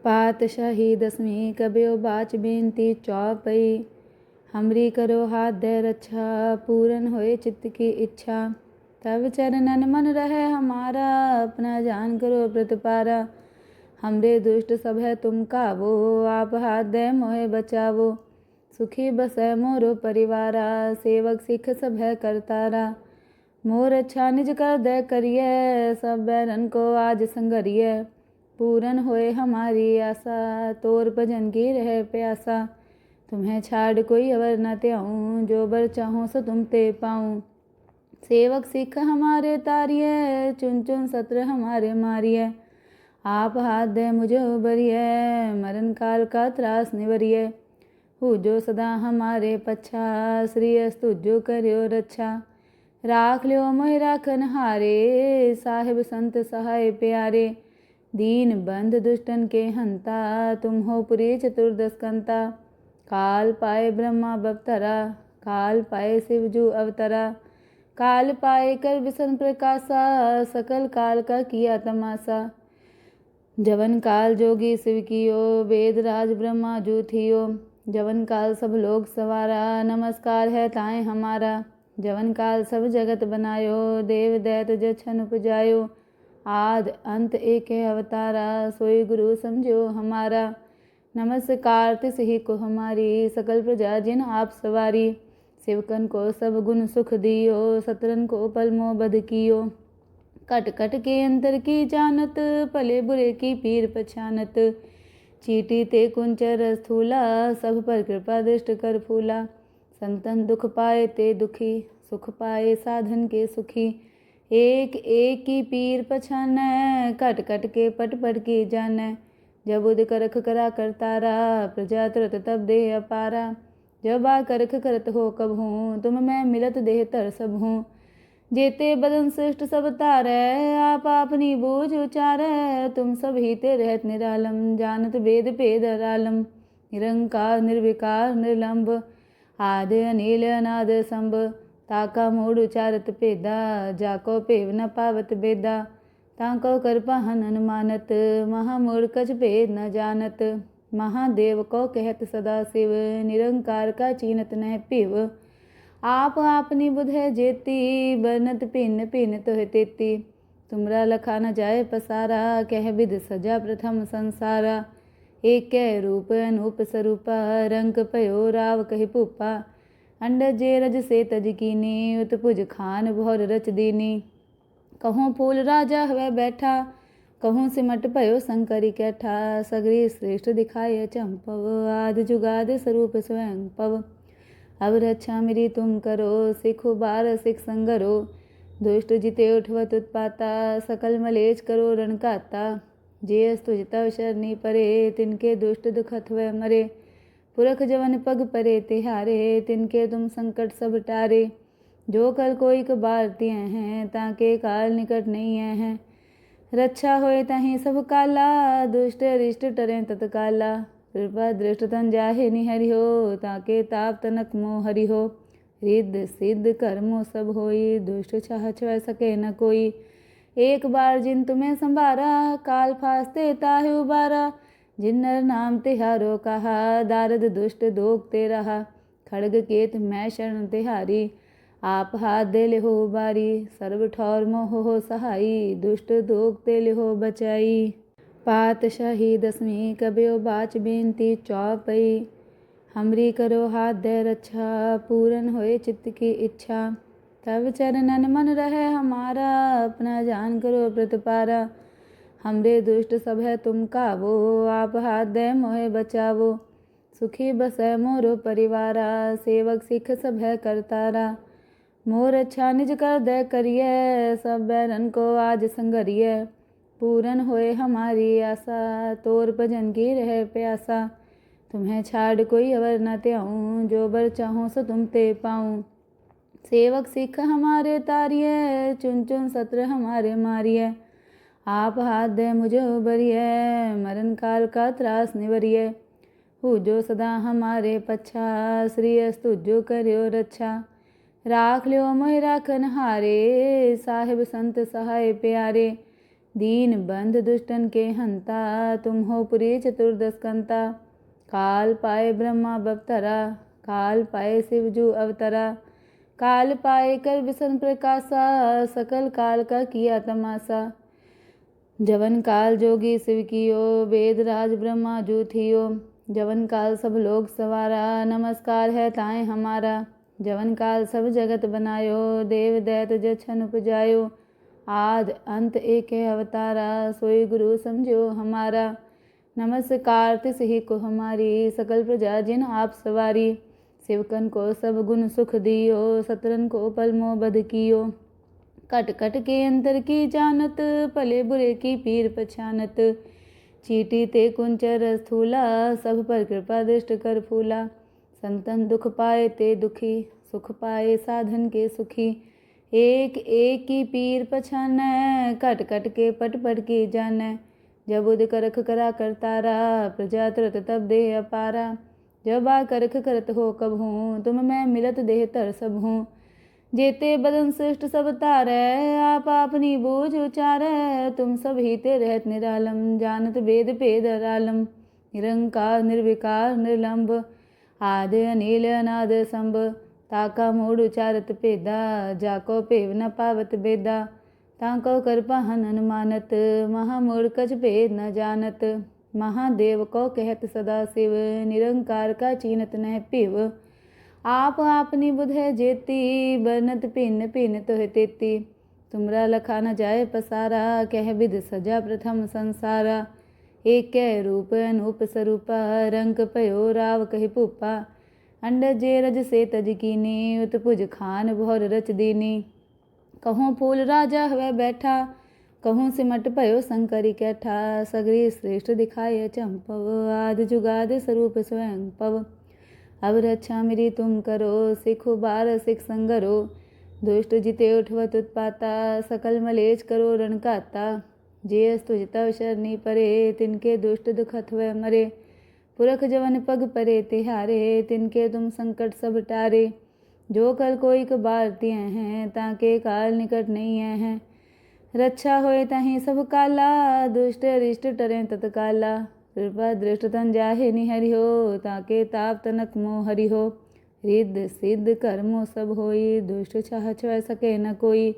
पातशाही दसवीं कब्यो बाच बेनती चौपई। हमरी करो हाथ दे रक्षा, पूरन होए चित्त की इच्छा। तब चरणन मन रहे हमारा, अपना जान करो प्रतिपारा। हमरे दुष्ट सब है तुम कावो, आप हाथ दे मोहे बचावो। सुखी बसै मोरो परिवारा, सेवक सिख सब है करतारा। मोर अच्छा निज कर दे करिए, सब बैरन को आज संगरिए। पूरन होए हमारी आशा, तोर भजन की रहे प्यासा। तुम्हें छाड़ कोई अवर न त्याऊँ, जो बर चाहूँ सो तुम ते पाऊँ। सेवक सिख हमारे तारिये, चुन चुन सत्र हमारे मारिये। आप हाथ दे मुझे उबरिये, मरण काल का त्रास निवरिये। हु जो सदा हमारे पच्छा, श्री अस्तु जो करियो रक्षा। राख लियो मोहि राखन हारे, साहिब संत सहाय प्यारे। दीन बंध दुष्टन के हंता, तुम हो पुरी चतुर्दशकंता। काल पाए ब्रह्मा बवतरा, काल पाए शिव जू अवतरा। काल पाए कर विष्णु प्रकाशा, सकल काल का किया तमाशा। जवन काल जोगी शिव कियो, वेद राज ब्रह्मा जू थियो। जवन काल सब लोग सवारा, नमस्कार है ताए हमारा। जवन काल सब जगत बनायो, देव दैत जछन उपजायो। आद अंत एक अवतारा, सोई गुरु समझो हमारा। नमस्कार तिस ही को हमारी, सकल प्रजा जिन आप सवारी। शिवकन को सब गुण सुख दियो, सतरन को पल मोह बध कियो। कट कट के अंतर की जानत, भले बुरे की पीर पछानत। चीटी ते कुंचर स्थूला, सब पर कृपा दृष्ट कर फूला। संतन दुख पाए ते दुखी, सुख पाए साधन के सुखी। एक एक की पीर पछानै, कट कट के पट पट की जानै। जब उद करख करा करतारा, प्रजा तुरत तब दे अपारा। जब आ करख करत हो कब हूँ, तुम मैं मिलत देह तर सब हूँ। जेते बदन श्रेष्ठ सब तारै, आप अपनी बूझ उचारै। तुम सब ही ते रहत निरालम, जानत वेद भेद अरालम। निरंकार निर्विकार निर्लंब, आदि अनिल अनाद संभ। ताका मूढ़ उचारत पेदा, जाको पेव न पावत बेदा। ताको कर पाहन अनुमानत, महामूढ़ कछ भेद न जानत। महादेव को कहत सदा शिव, निरंकार का चीनत नह पिव। आप आपनी बुध है जेती, बरनत भिन्न भिन्न तोह तेती। तुमरा लखा न जाए पसारा, कह विध सजा प्रथम संसारा। एक कह रूप अनूप स्वरूपा, रंग पयो राव कहि भूपा। अंडज जे रज से तज कीनी, उत्पुज खान भौर रच दीनी। कहूँ फूल राजा हुए बैठा, कहूँ सिमट पयो शंकरी कैठा। सगरी श्रेष्ठ दिखाए चंपव, आदि जुगाद स्वरूप स्वयं पव। अब रक्षा मेरी तुम करो, सिखो बार सिख संगरो। दुष्ट जिते उठवत उत्पाता, सकल मलेच करो रणकाता। जे तुझ तव शरणी परे, तिनके दुष्ट दुखत हुए मरे। पुरख जवन पग परे तिहारे, तिनके तुम संकट सब टारे। जो कर कोई कबार तिय हैं, ताके काल निकट नहीं हैं। रक्षा होए तहीं सब काला, दुष्ट अरिष्ट टरें तत्काला। कृपा दृष्ट तन जाहे निहरि हो, ताके ताप तनक मोह हरि हो। रिद्ध सिद्ध कर्मो सब होई, दुष्ट छह छुए सके न कोई। एक बार जिन तुम्हें संभारा, काल फास्ते ताहे उबारा। जिन नर नाम तिहारो कहा, दारद दुष्ट दोग ते रहा। खड़ग केत मैं शरण तिहारी, आप हाथ दे ले हो बारी। सर्व ठौर मोह हो सहाई, दुष्ट दोग ते ले हो बचाई। पातशाही दसवीं कब्यो बाच बेनती चौपई। हमरी करो हाथ दे रक्षा, पूरन होए चित्त की इच्छा। तब चरणन मन रहे हमारा, अपना जान करो प्रतिपारा। हमरे दुष्ट सब है तुम कावो, आप हाथ दे मोहे बचावो। सुखी बसै मोरो परिवारा, सेवक सिख सब है करतारा। मोर अच्छा निज कर दे करिए, सब बैरन को आज संगरिए। पूरन होए हमारी आशा, तोर भजन की रहे प्यासा। तुम्हें छाड़ कोई अवर न त्याऊँ, जो बर चाहूँ सो तुम ते पाऊँ। सेवक सिख हमारे तारिये, चुन चुन सत्र हमारे मारिये। आप हाथ दे मुझे उबरिये, मरण काल का त्रास निवरिये। हु जो सदा हमारे पच्छा, श्री अस्तु जो करियो रक्षा। राख लियो मोहि राखन हारे, साहिब संत सहाय प्यारे। दीन बंध दुष्टन के हंता, तुम हो पुरी चतुर्दश कंता। काल पाए ब्रह्मा बवतरा, काल पाए शिवजू अवतरा। काल पाए कर विष्णु प्रकाशा, सकल काल का किया तमाशा। जवन काल जोगी शिव कियो, वेद राज ब्रह्मा जू थियो। जवन काल सब लोग सवारा, नमस्कार है ताए हमारा। जवन काल सब जगत बनायो, देव दैत जछन उपजायो। आद अंत एक अवतारा, सोई गुरु समझो हमारा। नमस्कार तिस ही को हमारी, सकल प्रजा जिन आप सवारी। शिवकन को सब गुण सुख दियो, सतरन को पल मोह बध कियो। कट कट के अंतर की जानत, भले बुरे की पीर पछानत। चीटी ते कुंचर स्थूला, सब पर कृपा दृष्ट कर फूला। संतन दुख पाए ते दुखी, सुख पाए साधन के सुखी। एक एक की पीर पछानै, कट कट के पट पट की जानै। जब उद करख करा करतारा, प्रजा तुरत तब दे अपारा। जब आ करख करत हो कब हूँ, तुम मैं मिलत देह तर सब हूँ। जेते बदन श्रेष्ठ सब तारै, आप अपनी बूझ उचारै। तुम सब ही ते रहत निरालम, जानत वेद भेद अरालम। निरंकार निर्विकार निर्लंब, आदि अनिल अनाद संभ। ताका मूढ़ उचारत पेदा, जाको पेव न पावत बेदा। ताको कर पाहन अनुमानत, महामूढ़ कछ भेद न जानत। महादेव को कहत सदा शिव, निरंकार का चीनत नह पिव। आप आपनी बुध है जेती, बरनत भिन्न भिन्न तोह तेती। तुमरा लखा न जाए पसारा, कह विध सजा प्रथम संसारा। एक कह रूप अनूप स्वरूपा, रंक पयो राव कहि पुपा। अंडज जे रज से तज कीनी, उत्पुज खान भौर रच दीनी। कहूँ फूल राजा हुए बैठा, कहूँ सिमट पयो शंकरी कैठा। सगरी श्रेष्ठ दिखाए चंपव, आद जुगाद स्वरूप स्वयं पव। अब रक्षा मेरी तुम करो, सिखो बार सिख संगरो। दुष्ट जिते उठवत उत्पाता, सकल मलेच करो रणकाता। जे तुझ तव शरणी परे, तिनके दुष्ट दुखत हुए मरे। पुरख जवन पग परे तिहारे, तिनके तुम संकट सब टारे। जो कल कोई कबार तिय हैं, ताके काल निकट नहीं हैं। रक्षा होए तहीं सब काला, दुष्ट अरिष्ट टरें तत्काला। कृपा दृष्ट तन जाहे निहरि हो, ताके ताप तनक मोह हरि हो। रिद्ध सिद्ध कर्मो सब होई, दुष्ट छह छुए सके न कोई।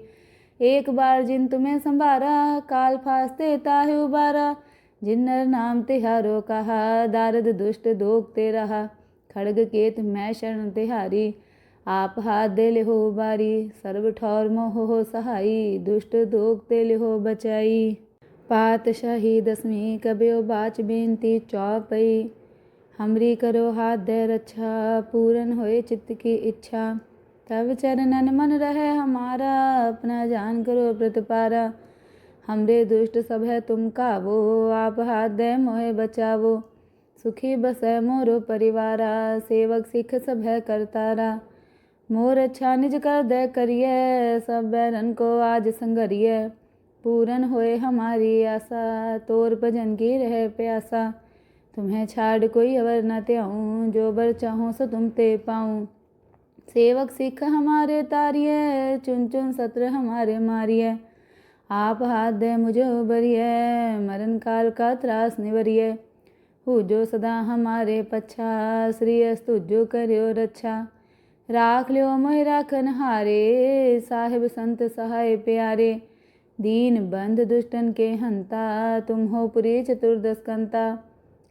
एक बार जिन तुम्हें संभारा, काल फास्ते ताहे उबारा। जिन नर नाम तिहारो कहा, दारद दुष्ट दोगते रहा। खड़ग केत मैं शरण तिहारी, आप हाथ दे ले हो बारी। सर्व ठौर मोह हो सहाई, दुष्ट दोगते ले हो बचाई। पातशाही दसवीं कब्यो बाच बेनती चौपई। हमरी करो हाथ दे रक्षा, पूरन होए चित्त की इच्छा। तब चरणन मन रहे हमारा, अपना जान करो प्रतिपारा। हमरे दुष्ट सब है तुम कावो, आप हाथ दे मोहे बचावो। सुखी बसै मोरो परिवारा, सेवक सिख सब है करतारा। मोर अच्छा निज कर दे करिए, सब बैरन को आज संगरिए। पूरन होए हमारी आशा, तोर भजन की रहे प्यासा। तुम्हें छाड़ कोई अवर न त्याऊँ, जो बर चाहूँ सो तुम ते पाऊँ। सेवक सिख हमारे तारिये, चुन चुन सत्र हमारे मारिये। आप हाथ दे मुझे उबरिये, मरण काल का त्रास निवरिये। हु जो सदा हमारे पच्छा, श्री अस्तु जो करियो रक्षा। राख लियो मोहि राखन हारे, साहिब संत सहाय प्यारे। दीन बंध दुष्टन के हंता, तुम हो पुरी चतुर्दश कंता।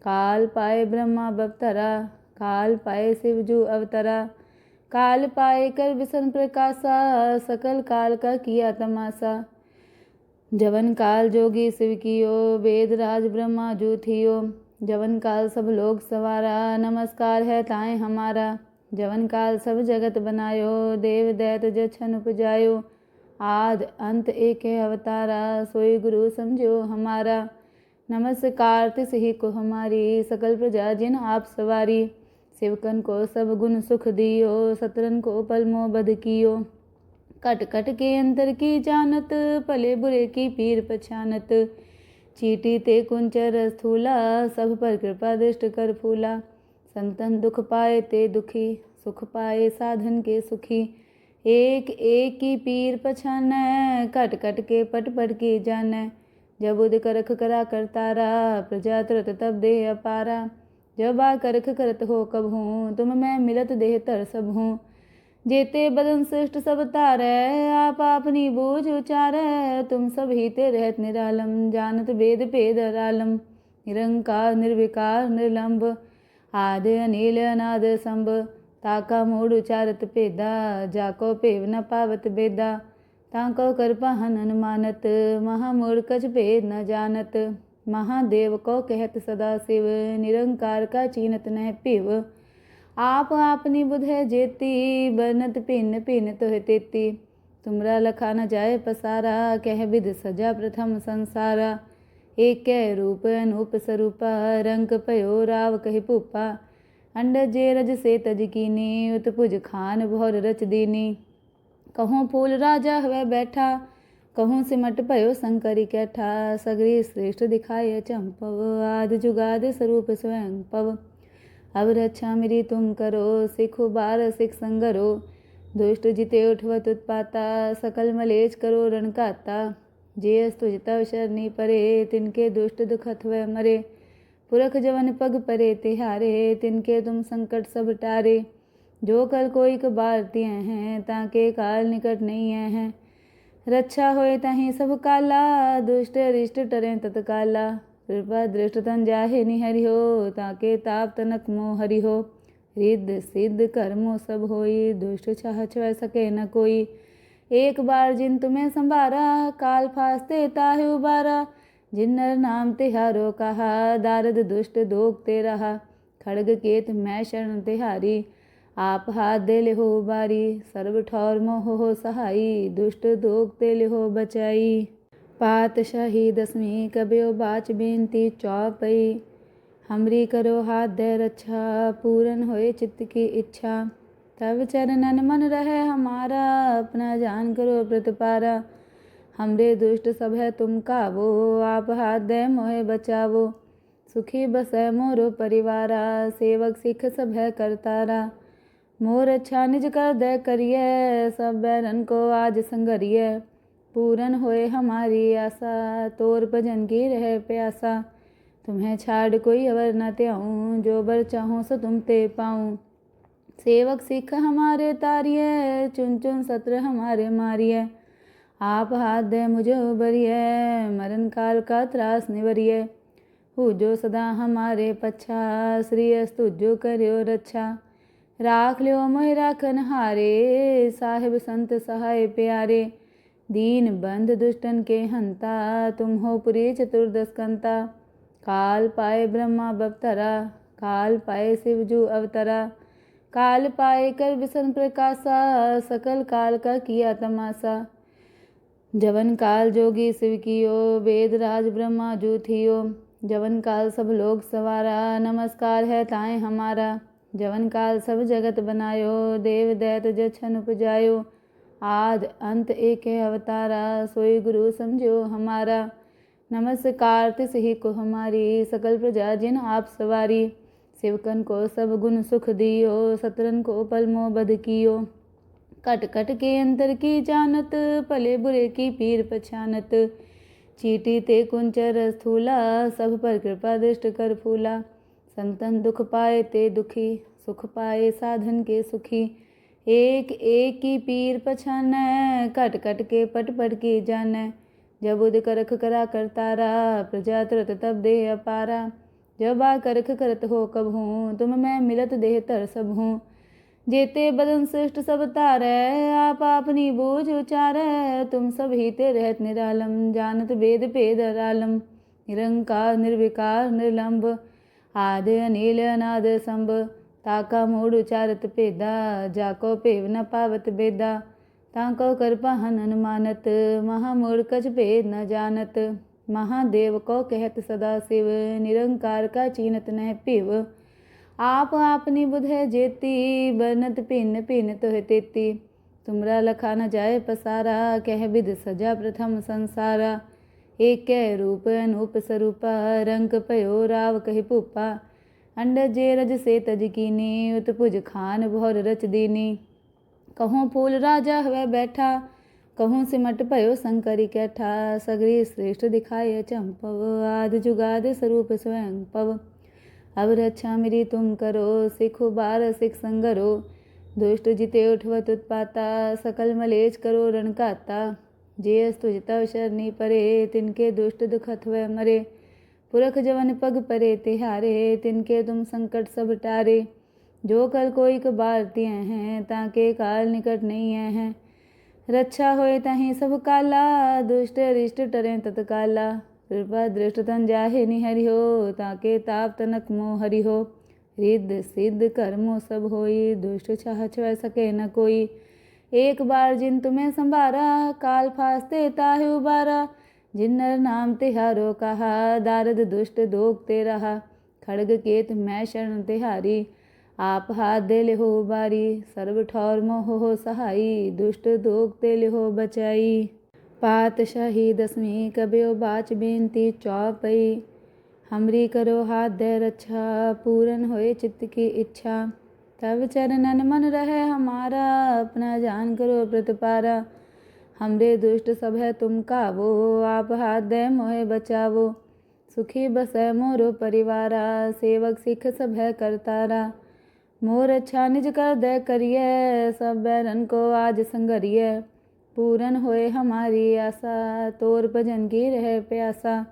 काल पाए ब्रह्मा बवतरा, काल पाए शिवजू अवतरा। काल पाए कर विष्णु प्रकाशा, सकल काल का किया तमाशा। जवन काल जोगी शिव कियो, वेद राज ब्रह्मा जू थियो। जवन काल सब लोग सवारा, नमस्कार है ताए हमारा। जवन काल सब जगत बनायो, देव दैत जछन उपजायो। आद अंत एक अवतारा, सोई गुरु समझो हमारा। नमस्कार तिस ही को हमारी, सकल प्रजा जिन आप सवारी। शिवकन को सब गुण सुख दियो, सतरन को पल मोह बध कियो। कट कट के अंतर की जानत, भले बुरे की पीर पछानत। चीटी ते कुंचर स्थूला, सब पर कृपा दृष्ट कर फूला। संतन दुख पाए ते दुखी, सुख पाए साधन के सुखी। एक एक की पीर पछानै, कट कट के पट पट की जानै। जब उद करख करा करतारा, प्रजा तरत तब देह अपारा। जब आ करख करत हो कब हूँ, तुम मैं मिलत देह तर सब हूँ। जेते बदन श्रेष्ठ सब तारै, आप अपनी बूझ उचारै। तुम सब ही ते रहत निरालम, जानत वेद भेद अरालम। निरंकार निर्विकार निर्लंब, आदि अनिल अनाद संभ। ताका मूढ़ उचारत पेदा, जाको पेव न पावत बेदा। ताको कर पाहन अनुमानत, महामूढ़ कछ भेद न जानत। महादेव को कहत सदा शिव, निरंकार का चीनत नह पिव। आप आपनी बुध है जेती, बनत भिन्न भिन्न तोह तेती। तुमरा लखा न जाए पसारा, कह विध सजा प्रथम संसारा। एक कह रूप अनूप स्वरूपा, रंक पयो राव कहि भूपा। अंडज जे रज से तज कीनी, उत्पुज खान भौर रच दीनी। कहूँ फूल राजा हुए बैठा, कहूँ सिमट पयो शंकरी कैठा। सगरी श्रेष्ठ दिखाए चंपव, आद जुगाद स्वरूप स्वयं पव। अब रक्षा मेरी तुम करो, सिखो बार सिख संगरो। दुष्ट जिते उठवत उत्पाता, सकल मलेच करो रणकाता। जे स्तुज तव शरणी परे, तिनके दुष्ट दुखत वह मरे। पुरख जवन पग परे तिहारे, तिनके तुम संकट सब टारे। जो कल कोई कबार तिय हैं, ताके काल निकट नहीं हैं। रक्षा होए तहीं सब काला, दुष्ट अरिष्ट टरें तत्काला। कृपा दृष्ट तन जाहे निहरि हो, ताके ताप तनक मोह हरि हो। रिद्ध सिद्ध कर्मो सब होई, दुष्ट छह छुए सके न कोई। एक बार जिन तुम्हें संभारा, काल फास्ते ताहे उबारा। जिन नर नाम तिहारो कहा, दारद दुष्ट दोगते रहा। खड़ग केत मैं शरण तिहारी, आप हाथ दे ले हो बारी। सर्व ठौर मोह हो सहाई, दुष्ट दोगते ले हो बचाई। पातशाही दसवीं कब्यो बाच बेनती चौपई। हमरी करो हाथ दे रक्षा, पूरन होए चित्त की इच्छा। तब चरणन मन रहे हमारा, अपना जान करो प्रतिपारा। हमरे दुष्ट सब है तुम कावो, आप हाथ दे मोहे बचावो। सुखी बसै मोरो परिवारा, सेवक सिख सब है करतारा। मोर अच्छा निज कर दे करिए, सब बैरन को आज संगरिए। पूरन होए हमारी आशा, तोर भजन की रहे प्यासा। तुम्हें छाड़ कोई अवर न त्याऊँ, जो बर चाहूँ सो तुम ते पाऊँ। सेवक सिख हमारे तारिये, चुन चुन सत्र हमारे मारिये। आप हाथ दे मुझे उबरिये, मरण काल का त्रास निवरिये। हु जो सदा हमारे पच्छा, श्री अस्तु जो करियो रक्षा। राख लियो मोहि राखन हारे, साहिब संत सहाय प्यारे। दीन बंध दुष्टन के हंता, तुम हो पुरी चतुर्दश कंता। काल पाए ब्रह्मा बवतरा, काल पाए शिवजू अवतरा। काल पाए कर विसन प्रकाशा, सकल काल का किया तमाशा। जवन काल जोगी शिव कियो, वेद राज ब्रह्मा जू थियो। जवन काल सब लोग सवारा, नमस्कार है ताए हमारा। जवन काल सब जगत बनायो, देव दैत जछन उपजायो। आद अंत एक अवतारा, सोई गुरु समझो हमारा। नमस्कार तिस ही को हमारी, सकल प्रजा जिन आप सवारी। शिवकन को सब गुण सुख दियो, सतरन को पल मोह बध कियो। कट कट के अंतर की जानत, भले बुरे की पीर पछानत। चीटी ते कुंचर स्थूला, सब पर कृपा दृष्ट कर फूला। संतन दुख पाए ते दुखी, सुख पाए साधन के सुखी। एक एक की पीर पछानै, कट कट के पट पट की जानै। जब उद करख करा करतारा, प्रजा तरत तब देह अपारा। जब आ करख करत हो कब हूँ, तुम मैं मिलत देह तर सब हूँ। जेते बदन श्रेष्ठ सब तारै, आप अपनी बूझ उचारै। तुम सब ही ते रहत निरालम, जानत वेद भेद अरालम। निरंकार निर्विकार निर्लंब, आदि अनिल अनाद संभ। ताका मूढ़ उचारत पेदा, जाको पेव न पावत बेदा। ताको कर पाहन अनुमानत, महामूढ़ कछ भेद न जानत। महादेव को कहत सदा शिव, निरंकार का चीनत नह पिव। आप आपनी बुध है जेती, बनत भिन्न भिन्न तोह तेती। तुमरा लखा न जाए पसारा, कह विध सजा प्रथम संसारा। एक कह रूप अनूप स्वरूपा, रंक पयो राव कहि भूपा। अंडज जे रज से तज कीनी, उत्पुज खान भौर रच दीनी। कहूँ फूल राजा हुए बैठा, कहूँ सिमट पयो शंकरी कैठा, सगरी श्रेष्ठ दिखाए चंपव, आदि जुगाद स्वरूप स्वयं पव। अब रक्षा मेरी तुम करो, सिखो बार सिख संगरो, दुष्ट जिते उठवत उत्पाता, सकल मलेच करो रणकाता। जे तुझ तव शरणी परे, तिनके दुष्ट दुखत हुए मरे, पुरख जवन पग परे तिहारे, तिनके तुम संकट सब टारे। जो कल कोई कबारतिय हैं, ताके काल निकट नहीं हैं, रक्षा होए तहीं सब काला, दुष्ट रिष्ट टरें तत्काला। कृपा दृष्ट तन जाहे निहरि हो, ताके ताप तनक मोह हरि हो। रिद्ध सिद्ध कर्मो सब होई, दुष्ट छह छुए सके न कोई। एक बार जिन तुम्हें संभारा, काल फास्ते ताहे उबारा। जिन नर नाम तिहारो कहा, दारद दुष्ट दोगते रहा। खड़ग केत मैं शरण तिहारी, आप हाथ दे ले हो बारी। सर्व ठौर मोह हो सहाई, दुष्ट दोगते ले हो बचाई। पातशाही दसवीं कबयो बाच बेनती चौपई, हमरी करो हाथ दे रक्षा, पूरन होए चित्त की इच्छा। तब चरणन मन रहे हमारा, अपना जान करो प्रतिपारा। हमरे दुष्ट सब है तुम कावो, आप हाथ दे मोहे बचावो। सुखी बसै मोरो परिवारा, सेवक सिख सब है करतारा। मोर अच्छा निज कर दे करिए, सब बैरन को आज संगरिए। पूरन होए हमारी आशा, तोर भजन की रहे प्यासा।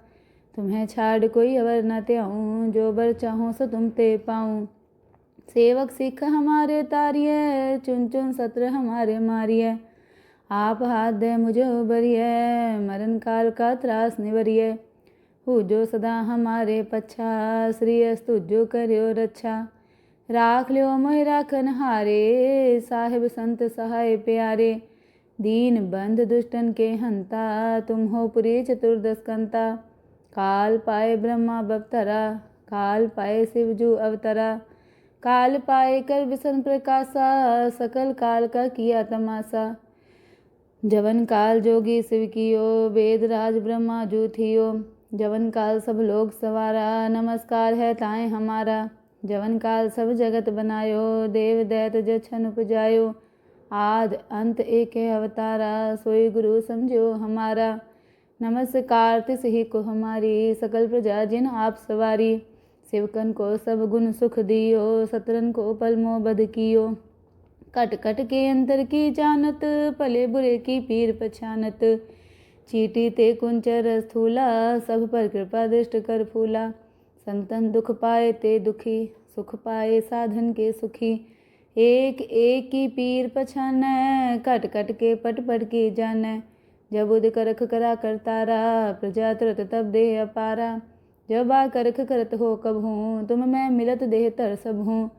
तुम्हें छाड़ कोई अवर न त्याऊँ, जो बर चाहूँ सो तुम ते पाऊँ। सेवक सिख हमारे तारिये, चुन चुन सत्र हमारे मारिये। आप हाथ दे मुझे उबरिए, मरण काल का त्रास निवरिए। हु जो सदा हमारे पच्छा, श्री अस्तु जो करियो रक्षा। राख लियो मोहि राखन हारे, साहिब संत सहाय प्यारे। दीन बंध दुष्टन के हंता, तुम हो पुरी चतुर्दश कंता। काल पाए ब्रह्मा बवतरा, काल पाए शिव जू अवतरा। काल पाए कर विसन प्रकाशा, सकल काल का किया तमाशा। जवन काल जोगी शिव कियो, वेद राज ब्रह्मा जू थियो। जवन काल सब लोग सवारा, नमस्कार है ताए हमारा। जवन काल सब जगत बनायो, देव दैत जछन उपजायो। आद अंत एक अवतारा, सोई गुरु समझो हमारा। नमस्कार तिस ही को हमारी, सकल प्रजा जिन आप सवारी। शिवकन को सब गुण सुख दियो, सतरन को पल मोह बध कियो। कट कट के अंतर की जानत, भले बुरे की पीर पछानत। चीटी ते कुंचर स्थूला, सब पर कृपा दृष्ट कर फूला। संतन दुख पाए ते दुखी, सुख पाए साधन के सुखी। एक एक की पीर पछानै, कट कट के पट पट की जानै। जब उद करख करा करतारा, प्रजा तुरत तब देह अपारा। जब आ करख करत हो कबहूँ, तुम मैं मिलत देह तर सब हूँ।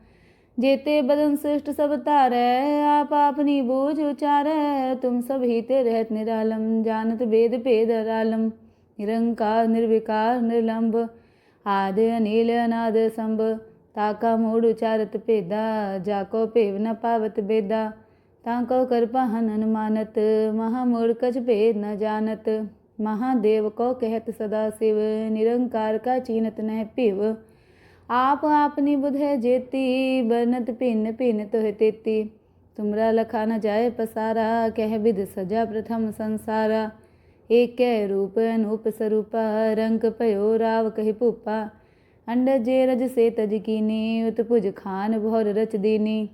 जेते बदन श्रेष्ठ सब तारै, आप अपनी बूझ उचारै। तुम सब ही ते रहत निरालम, जानत वेद भेद अरालम। निरंकार निर्विकार निर्लंब, आदि अनिल अनाद संभ। ताका मूढ़ उचारत भेदा, जाको भेव न पावत बेदा। ताको कर पाहन अनुमानत, महामूढ़ कछ भेद न जानत। महादेव को कहत सदा शिव, निरंकार का चीनत नह पिव। आप आपनी बुध है जेती, बरनत भिन्न भिन्न तोह तेती। तुमरा लखा न जाए पसारा, कह विध सजा प्रथम संसारा। एक कह रूप अनूप स्वरूपा, रंग पयो राव कहि भूपा। अंडज जे रज से तज कीनी, उत्पुज खान भौर रच दीनी।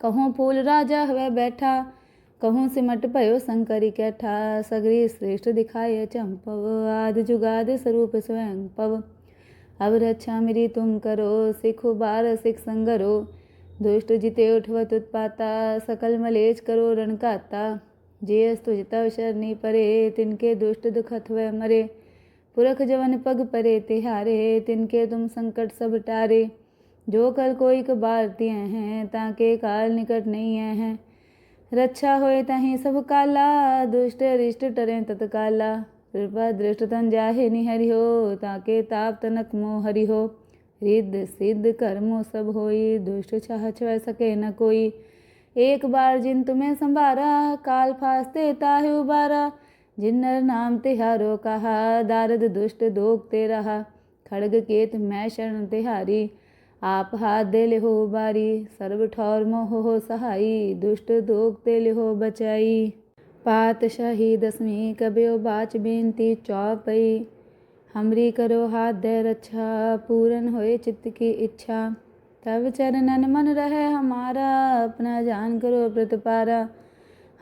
कहूँ फूल राजा हुए बैठा, कहूँ सिमट पयो शंकरी कैठा। सगरी श्रेष्ठ दिखाए चंपव, आदि जुगाद स्वरूप स्वयं पव। अब रक्षा मेरी तुम करो, सिखो बार सिख संगरो। दुष्ट जिते उठवत उत्पाता, सकल मलेच करो रणकाता। जे तुझ तव शरणी परे, तिनके दुष्ट दुखत हुए मरे। पुरख जवन पग परे तिहारे, तिनके तुम संकट सब टारे। जो कल कोई कबारतिय हैं, ताके काल निकट नहीं हैं। रक्षा होए तहीं सब काला, दुष्ट रिष्ट टरें तत्काला। कृपा दृष्ट तन जाहे निहरि हो, ताके ताप तनक मोह हरि हो। रिद्ध सिद्ध कर्मो सब होई, दुष्ट छह छुए सके न कोई। एक बार जिन तुम्हें संभारा, काल फास्ते ताहे उबारा। जिन नर नाम तिहारो कहा, दारद दुष्ट दोगते रहा। खड़ग केत मैं शरण तिहारी, आप हाथ दे ले हो बारी। सर्व ठौर मोह हो सहाई, दुष्ट दोगते ले हो बचाई। पातशाही दसवीं कबियो बाच बेनती चौपई। हमरी करो हाथ दे रक्षा पूरन होए चित्त की इच्छा। तब चरणन मन रहे हमारा अपना जान करो प्रतिपारा।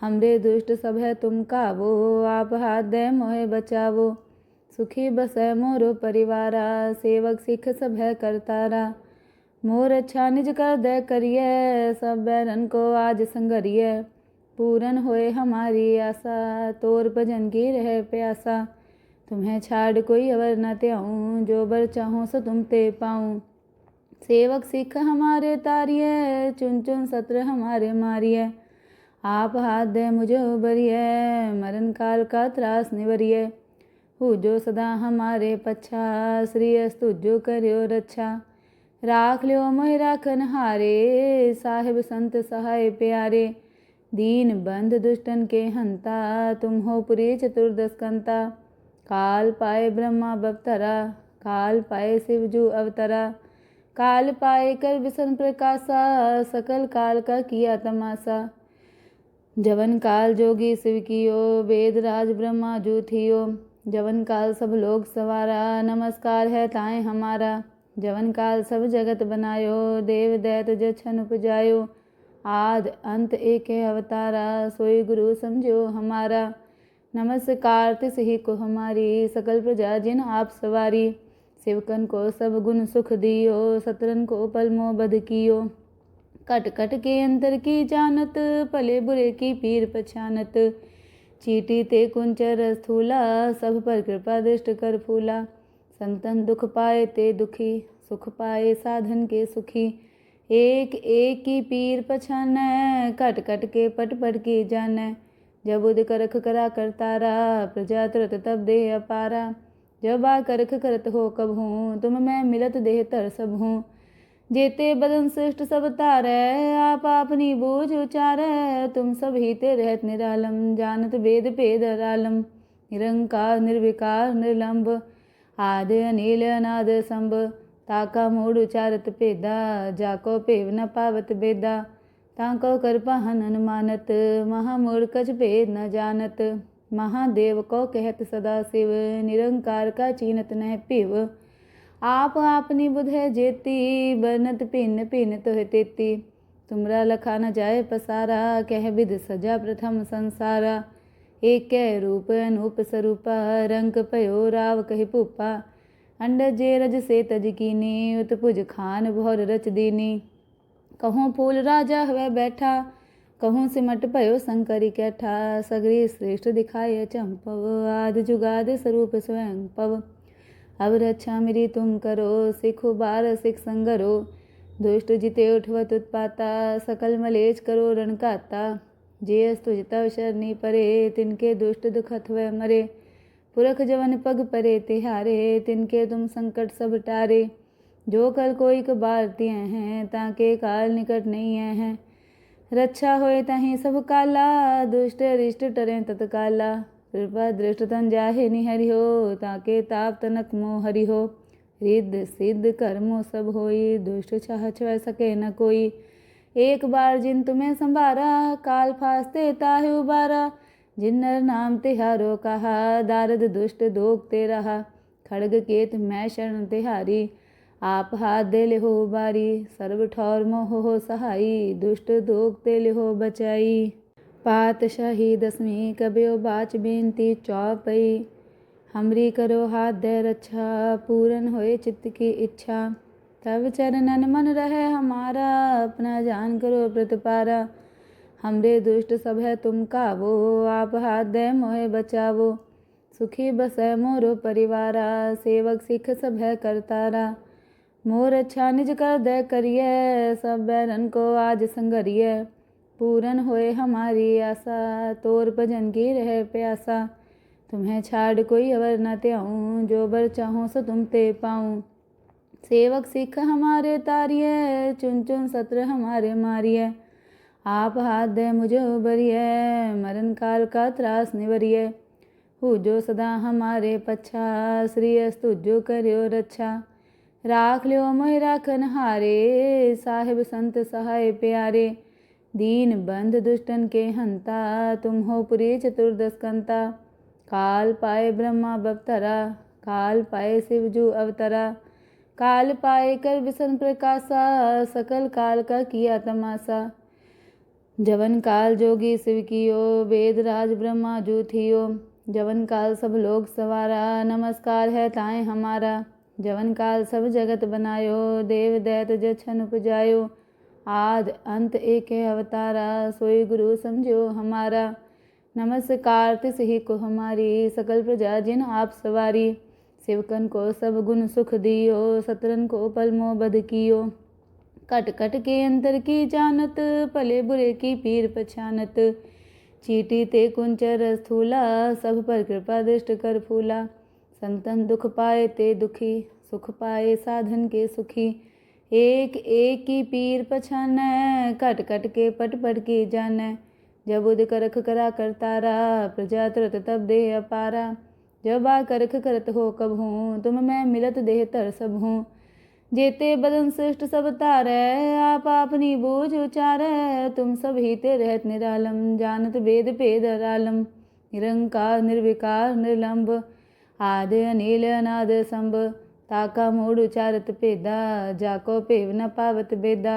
हमरे दुष्ट सब है तुम कावो आप हाथ दे मोहे बचावो। सुखी बसै मोरो परिवारा सेवक सिख सब है करतारा। मोर अच्छा निज कर दे करिए सब बैरन को आज संगरिए। पूरन होए हमारी आशा तोर भजन की रहे प्यासा। तुम्हें छाड़ कोई अवर न त्याऊँ जो बर चाहूँ सो तुम ते पाऊँ। सेवक सिख हमारे तारिये चुन चुन सत्र हमारे मारिये। आप हाथ दे मुझे उबरिए मरण काल का त्रास निवरिए। हु जो सदा हमारे पच्छा श्री अस्तु जो करियो रक्षा। राख लियो मोहि राखन हारे साहिब संत सहाय प्यारे। दीन बंध दुष्टन के हंता तुम हो पुरी चतुर्दश कंता। काल पाए ब्रह्मा बवतरा काल पाए शिव जू अवतरा। काल पाए कर विष्णु प्रकाशा सकल काल का किया तमाशा। जवन काल जोगी शिव कियो वेद राज ब्रह्मा जू थियो। जवन काल सब लोग सवारा नमस्कार है ताए हमारा। जवन काल सब जगत बनायो देव दैत जछन उपजायो। आद अंत एक अवतारा सोई गुरु समझो हमारा। नमस्कार तिस ही को हमारी सकल प्रजा जिन आप सवारी। शिवकन को सब गुण सुख दियो सतरन को पलमो बध कियो। कट कट के अंतर की जानत भले बुरे की पीर पछानत। चीटी ते कुंचर स्थूला सब पर कृपा दृष्ट कर फूला। संतन दुख पाए ते दुखी सुख पाए साधन के सुखी। एक एक की पीर पछान कट कट के पट पट की जान। जब उद करख करा करतारा प्रजा तुरत तब दे अपारा। जब आ करख करत हो कब हूँ तुम मैं मिलत देह तर सब हूँ। जेते बदन श्रेष्ठ सब तारै आप अपनी बूझ उचारै। तुम सब ही ते रहत निरालम जानत वेद पेद रालम। निरंकार निर्विकार निर्लंब आदि अनिल अनाद संभ। ताका मूड उचारत पेदा जाको पेव न पावत बेदा। ताको कर पाहन अनुमानत महामूढ़ कछ भेद न जानत। महादेव को कहत सदा शिव निरंकार का चीनत न पिव। आप आपनी बुध है जेती बरनत भिन्न भिन्न तो है तेती। तुमरा लखा न जाए पसारा कह विध सजा प्रथम संसारा। एक कह रूप अनूप स्वरूपा रंग पयो राव कहि पुपा। अंडज जे रज से तज कीनी उत्पुज खान भौर रच दीनी। कहूँ फूल राजा हुए बैठा कहूँ सिमट पयो शंकरी कैठा। सगरी श्रेष्ठ दिखाए चंपव आदि जुगाद स्वरूप स्वयं पव। अब रक्षा मेरी तुम करो सिखो बार सिख संगरो। दुष्ट जिते उठवत उत्पाता सकल मलेच करो रणकाता। जे तुझ तव शरणी परे तिनके दुष्ट दुखत हुए मरे। पुरख जवन पग परे तिहारे तिनके तुम संकट सब टारे। जो कल कोई कबारतिय हैं ताके काल निकट नहीं हैं। रक्षा होए तहीं सब काला दुष्ट रिष्ट टरें तत्काला। कृपा दृष्ट तन जाहे निहरि हो ताके ताप तनक मोह हरि हो। रिद्ध सिद्ध कर्मो सब होई दुष्ट चाह छुए सके न कोई। एक बार जिन तुम्हें संभारा काल फास्ते ताहे उबारा। जिन नर नाम तिहारो कहा दारद दुष्ट दोग ते रहा। खड़ग केत मैं शरण तिहारी आप हाथ दे ले हो बारी। सर्व ठौर मोह हो सहाई दुष्ट दोग ते ले हो बचाई। पातशाही दसवीं कबियो बाच बेनती चौपई। हमरी करो हाथ दे रक्षा पूरन होए चित्त की इच्छा। तब चरणन मन रहे हमारा अपना जान करो प्रतिपारा। हमरे दुष्ट सब है तुम कावो आप हाथ दे मोहे बचावो। सुखी बसै मोरो परिवारा सेवक सिख सब है करतारा। मोर अच्छा निज कर दे करिए सब बैरन को आज संगरिए। पूरन होए हमारी आशा तोर भजन की रहे प्यासा। तुम्हें छाड़ कोई अवर न त्याऊँ जो बर चाहूँ सो तुम ते पाऊँ। सेवक सिख हमारे तारिये चुन चुन सत्र हमारे मारिये। आप हाथ दे मुझे उबरिए मरण काल का त्रास निवरिए। हु जो सदा हमारे पच्छा श्री अस्तु जो करियो रक्षा। राख लियो मोहि राखन हारे साहिब संत सहाय प्यारे। दीन बंध दुष्टन के हंता, तुम हो पुरी चतुर्दश कंता। काल पाए ब्रह्मा बवतरा, काल पाए शिवजू अवतरा। काल पाए कर विष्णु प्रकाशा, सकल काल का किया तमाशा। जवन काल जोगी शिव कियो, वेद राज ब्रह्मा जू थियो। जवन काल सब लोग सवारा, नमस्कार है ताए हमारा। जवन काल सब जगत बनायो, देव दैत जछन उपजायो। आद अंत एक अवतारा, सोई गुरु समझो हमारा। नमस्कार तिस ही को हमारी, सकल प्रजा जिन आप सवारी। शिवकन को सब गुण सुख दियो, सतरन को पल मोह बध कियो। कट कट के अंतर की जानत, भले बुरे की पीर पछानत। चीटी ते कुंचर स्थूला, सब पर कृपा दृष्ट कर फूला। संतन दुख पाए ते दुखी, सुख पाए साधन के सुखी। एक एक की पीर पछानै, कट कट के पट पट की जानै। जब उद करख करा करतारा, प्रजा तुरत तब दे अपारा। जब आ करख करत हो कब हूँ, तुम मैं मिलत देह तर सब हूँ। जेते बदन श्रेष्ठ सब तारै, आप अपनी बूझ उचारै। तुम सब ही ते रहत निरालम, जानत वेद भेद रालम। निरंकार निर्विकार निर्लंब, आदि अनिल अनाद संभ। ताका मूढ़ उचारत भेदा, जाको भेव न पावत बेदा।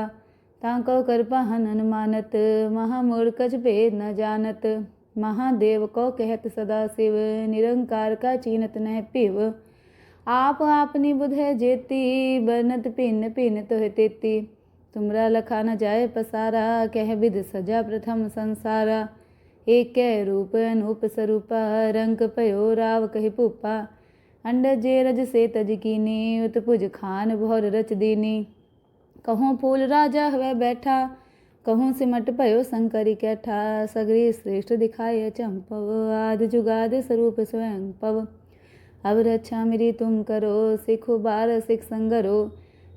ताको कर पाहन अनुमानत, महामूढ़ कछ भेद न जानत। महादेव को कहत सदा शिव, निरंकार का चीनत न पिव। आप आपनी बुध है जेती, बरनत भिन्न भिन्न तोह तेती। तुमरा लखा न जाए पसारा, कह विध सजा प्रथम संसारा। एक कह रूप अनूप स्वरूपा, रंग पयो राव कहि भूपा। अंडज रज से तज कीनी, उत्पुज खान भौर रच दीनी। कहूँ फूल राजा हुए बैठा, कहूँ सिमट पयो शंकरी कैठा। सगरी श्रेष्ठ दिखाए चंपव, आदि जुगाद स्वरूप स्वयं पव। अब रक्षा मेरी तुम करो, सिखो बार सिख संगरो।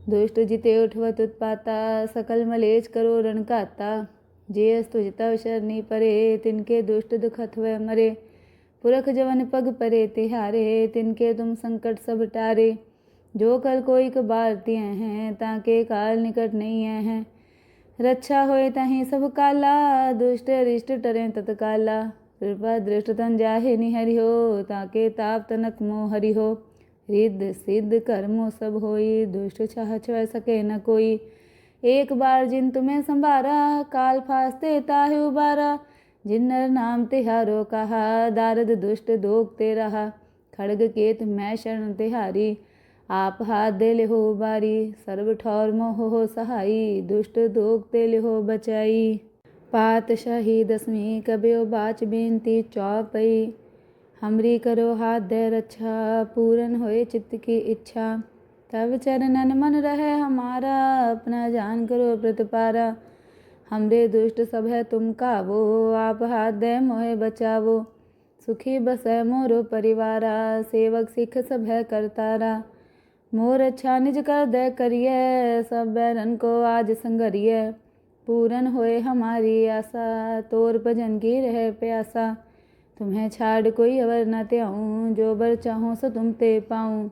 दुष्ट जिते उठवत उत्पाता, सकल मलेच करो रणकाता। जे तुझ तव शरणी परे, तिनके दुष्ट दुखत हुए मरे। पुरख जवन पग परे तिहारे, तिनके तुम संकट सब टारे। जो कल कोई कबार तिय हैं, ताके काल निकट नहीं हैं। रक्षा होए तहीं सब काला, दुष्ट अरिष्ट टरें तत्काला। कृपा दृष्ट तन जाहे निहरि हो, ताके ताप तनक मोह हरि हो। रिद्ध सिद्ध कर्मो सब होई, दुष्ट छह छुए सके न कोई। एक बार जिन तुम्हें संभारा, काल फास्ते ताहे उबारा। जिन नर नाम तिहारो कहा, दारद दुष्ट दोग ते रहा। खड़ग केत मैं शरण तिहारी, आप हाथ दे ले हो बारी। सर्व ठौर मोह हो सहाई, दुष्ट दोग ते ले हो बचाई। पातशाही दसवीं कब्यो बाच बेनती चौपई। हमरी करो हाथ दे रक्षा, पूरन होए चित्त की इच्छा। तब चरणन मन रहे हमारा, अपना जान करो प्रतिपारा। हमरे दुष्ट सब है तुम कावो, आप हाथ दे मोहे बचावो। सुखी बसै मोरो परिवारा, सेवक सिख सब है करतारा। मोर अच्छा निज कर दे करिए, सब बैरन को आज संगरिए। पूरन होए हमारी आशा, तोर भजन की रहे प्यासा। तुम्हें छाड़ कोई अवर न त्याऊँ, जो बर चाहूँ सो तुम ते पाऊँ।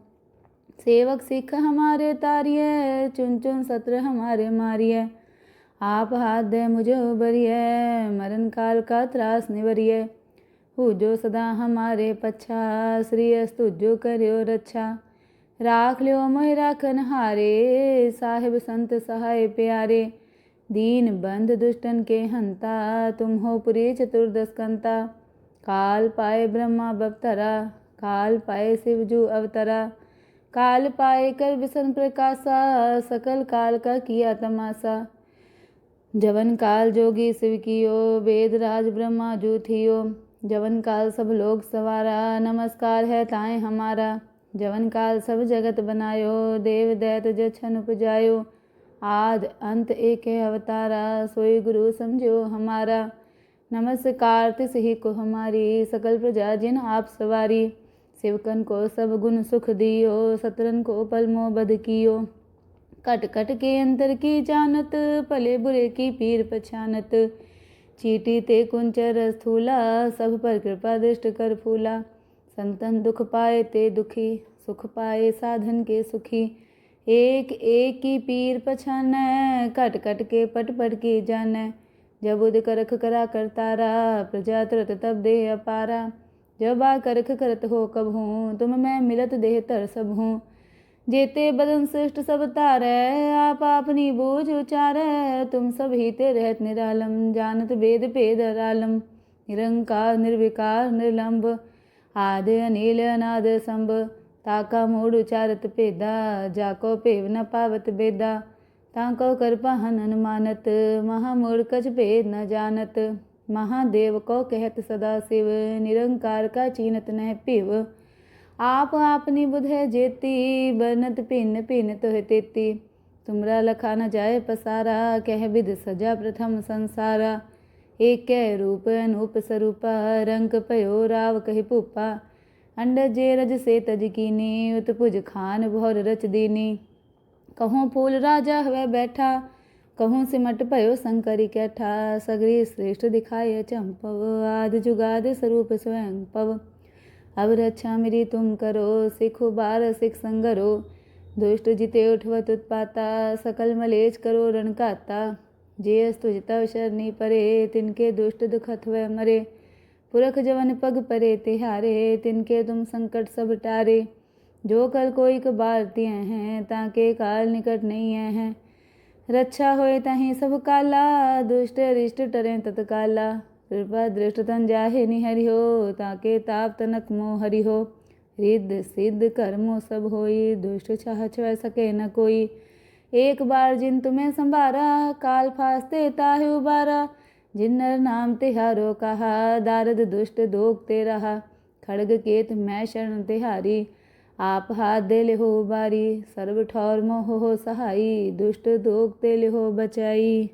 सेवक सिख हमारे तारिये, चुन चुन सत्र हमारे मारिये। आप हाथ दे मुझे उबरिये, मरण काल का त्रास निवरिये। हु जो सदा हमारे पच्छा, श्री अस्तु जो करियो रक्षा। राख लियो मोहि राखन हारे, साहिब संत सहाय प्यारे। दीन बंध दुष्टन के हंता, तुम हो पुरी चतुर्दश कंता। काल पाए ब्रह्मा बवतरा, काल पाए शिवजू अवतरा। काल पाए कर विष्णु प्रकाशा, सकल काल का किया तमाशा। जवन काल जोगी शिव कियो, वेद राज ब्रह्मा जू थियो। जवन काल सब लोग सवारा, नमस्कार है ताए हमारा। जवन काल सब जगत बनायो, देव दैत जछन उपजायो। आद अंत एक अवतारा, सोई गुरु समझो हमारा। नमस्कार तिस ही को हमारी, सकल प्रजा जिन आप सवारी। शिवकन को सब गुण सुख दियो, सतरन को पल मोह बध कियो। कट कट के अंतर की जानत, भले बुरे की पीर पछानत। चीटी ते कुंचर स्थूला, सब पर कृपा दृष्ट कर फूला। संतन दुख पाए ते दुखी, सुख पाए साधन के सुखी। एक एक की पीर पछानै, कट कट के पट पट की जानै। जब उद करख करा करतारा, प्रजा तुरत तब देह अपारा। जब आ करख करत हो कब हूँ, तुम मैं मिलत देह तर सब हूँ। जेते बदन श्रेष्ठ सब तारै, आप अपनी बूझ उचारै। तुम सब ही ते रहत निरालम, जानत वेद भेद अरालम। निरंकार निर्विकार निर्लंब, आदि अनिल अनाद संभ। ताका मूढ़ उचारत भेदा, जाको भेव न पावत बेदा। ताको कर पाहन अनुमानत, महामूढ़ कछ भेद न जानत। महादेव को कहत सदा शिव, निरंकार का चीनत नह पिव। आप आपनी बुध है जेती, बनत भिन्न भिन्न तुह तेती। तुमरा लखा न जाय पसारा, कह विध सजा प्रथम संसारा। एक कह रूप अनूप स्वरूपा, रंग पयो राव कहि भूपा। अंडज जे रज से तज कीनी, उत्पुज खान भौर रच दीनी। कहूँ फूल राजा हुए बैठा, कहूँ सिमट पयो शंकरी कैठा। सगरी श्रेष्ठ दिखाए चंपव, आदि जुगाद स्वरूप स्वयं पव। अब रक्षा मेरी तुम करो, सिखो बार सिख संगरो। दुष्ट जिते उठवत उत्पाता, सकल मलेच करो रणकाता। जे तुझ तव शरणी परे, तिनके दुष्ट दुखत हुए मरे। पुरख जवन पग परे तिहारे, तिनके तुम संकट सब टारे। जो कल कोई कबार तिय हैं, ताके काल निकट नहीं हैं। रक्षा होए तहीं सब काला, दुष्ट अरिष्ट टरें तत्काला। कृपा दृष्ट तन जाहे निहरि हो, ताके ताप तनक मोह हरि हो। रिद्ध सिद्ध कर्मो सब होई, दुष्ट छह छुए सके न कोई। एक बार जिन तुम्हें संभारा, काल फास्ते ताहि उबारा। जिन नर नाम तिहारो कहा, दारद दुष्ट दोगते रहा। खड़ग केत मैं शरण तिहारी, आप हाथ दे ले हो बारी। सर्व ठौर मोह हो सहाई, दुष्ट दोगते ले हो बचाई।